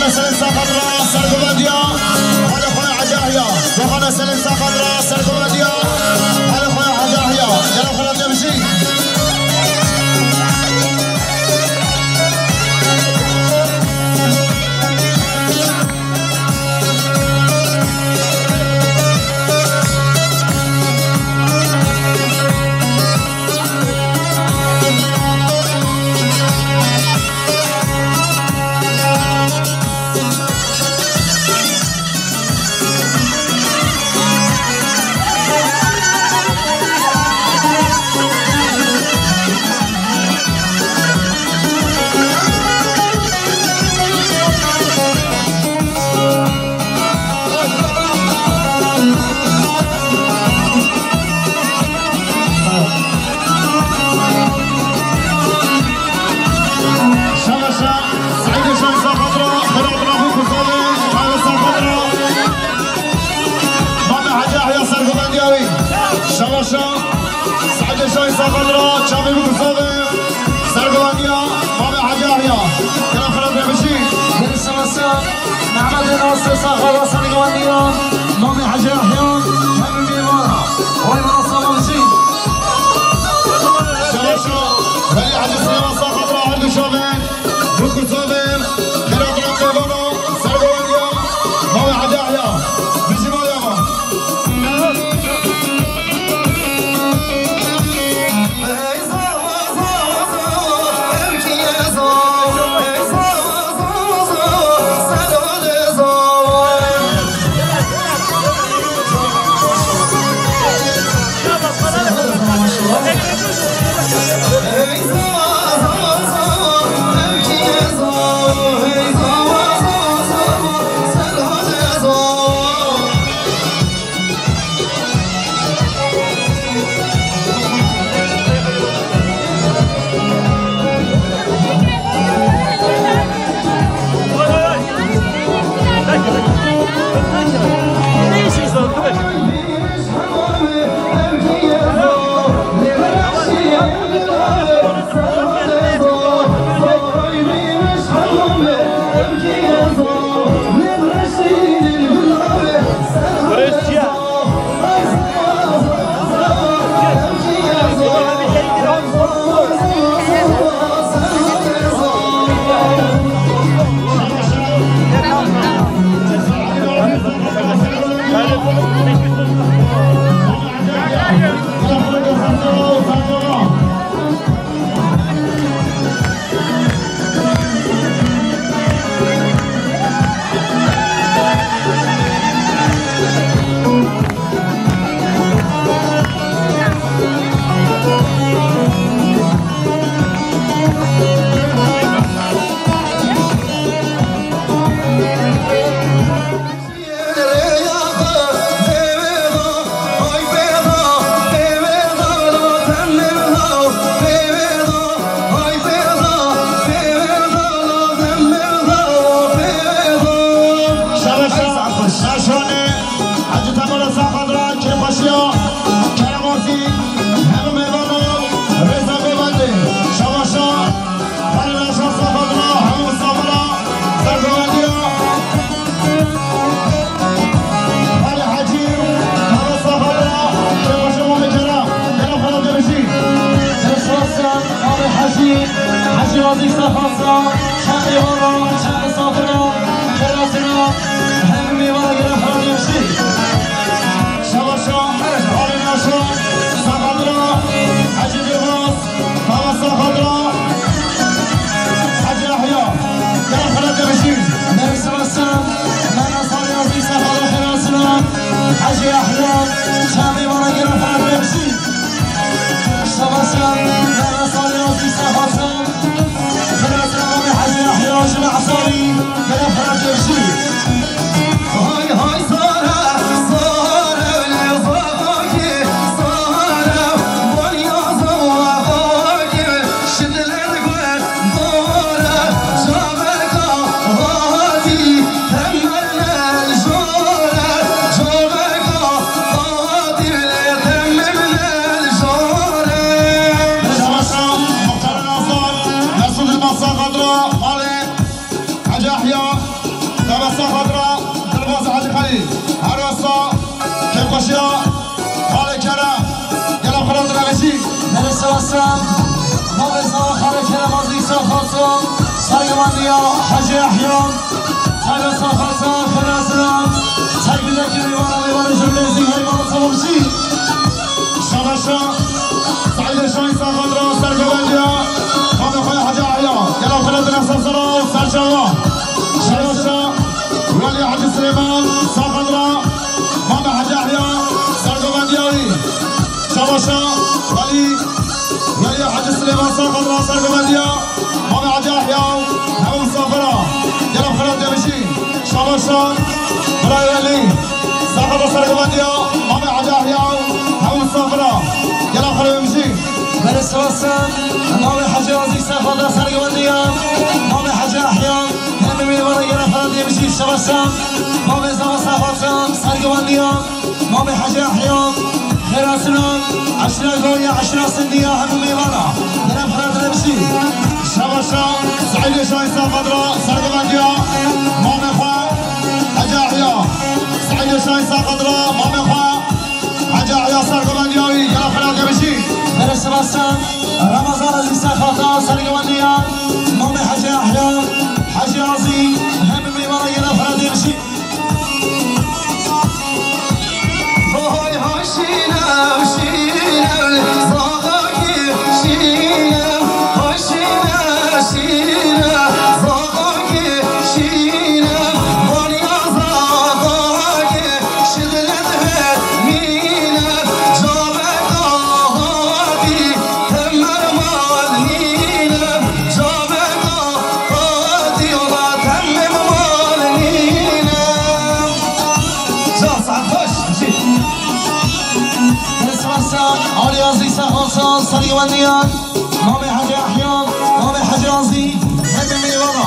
دخل سلسة خضراء سرقباديا على خويا عجاهية دخل سلسة خضراء سرقباديا على خويا عجاهية يلا خلاص نمشي سعد الشايسة خضراء شامي بكفوضي سرقوانيا مامي حجاهيا كلام خلاص بمشي من السمسة نعمد الناصر خضراء سرقوانيا مامي حجاهيا هم بيمارا وين منصة بمشي شاشا بلي حج السلامة خضراء عرض شامي بكفوضي كلام خلاص بمشي سرقوانيا مامي حجاهيا بيجي ماياما حجي وظيفة خاصة شامي ورا شامي صافرة كراسنا همي ورا يرفع يمشي شوشة علي ناشا صخضرة حجي بيغاص خاصة خضرة حجي أحياء كلام خلات يمشي نبي سبسام مانا صالي وظيفة خاصة كراسنا حجي أحياء شامي ورا يرفع يمشي شوشة مانا صالي وظيفة خاصة شنو عصاري كلام خلاص يمشي هاي هاي صارة اللي فوقي صارة وليا زواقي شد الأدقوات دورة جابك غادي تمرنا الجورة جابك غادي تمرنا الجورة نجمسة مختار الأفضل نرصد المصة خضراء يحيى بسا خضراء دلباز حاجي خليل هروسا كيف قشيا خالي كرم يلا خلاص نمشي نرسل السلام نرسل خالي كرم عزيزا خاصة سرقمانيا حاجي أحيان نرسل خاصة خراسنا سرقل لك ميوانا جمليزي هيوانا صبرشي شباشا سعيد الشايسا خضراء سرقمانيا خامي خويا حاجي أحيان يلا خلاص نسلسلة سرشاوا شباشا ولي حاجي سليمان ساخضراء مامي حاجي أحيان سرقمانياوي شباشا ولي حاج سليمان ساخضراء سرقمانيا مامي حاج احياء هاو مسافرة يلا بخلاط يمشي شباشا براي ولي ساخضراء سرقمانيا مامي حاج احياء هاو مسافرة يلا بخلاط يمشي نرسل السلام مامي حاج عزيز ساخضراء سرقمانيا مامي حاج أحيان هم ميوانا يلا بخلاط يمشي شباشا مامي زوا ساخضراء سرقمانيا مامي حاج أحيان خراسنا 10 قوية 10 سندية هم ميوانا يلا بخلاط نمشي شباشا سعيد الشايسا خضراء سرقمانيا مامي خوا حاج احياء سعيد الشايسا خضراء مامي خوا حاج احياء سرقمانياوي يلا بخلاط يمشي نرسل السلام رمضان عزيز ساخضراء سرقمانيا مامي حاج أحيان حاج عزيز هم ميوانا يلا بخلاط يمشي سرقمانيا مامي حاج أحيان مامي حاج عزيز هم ميوانا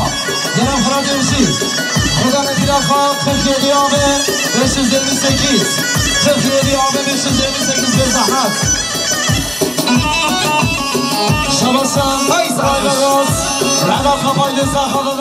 يلا بخلاط يمشي خدا نتیلافات خلقی دیامه 528 خلقی دیامه 528 بزحمت شباسم رای براز رعبا خفایده ساخدا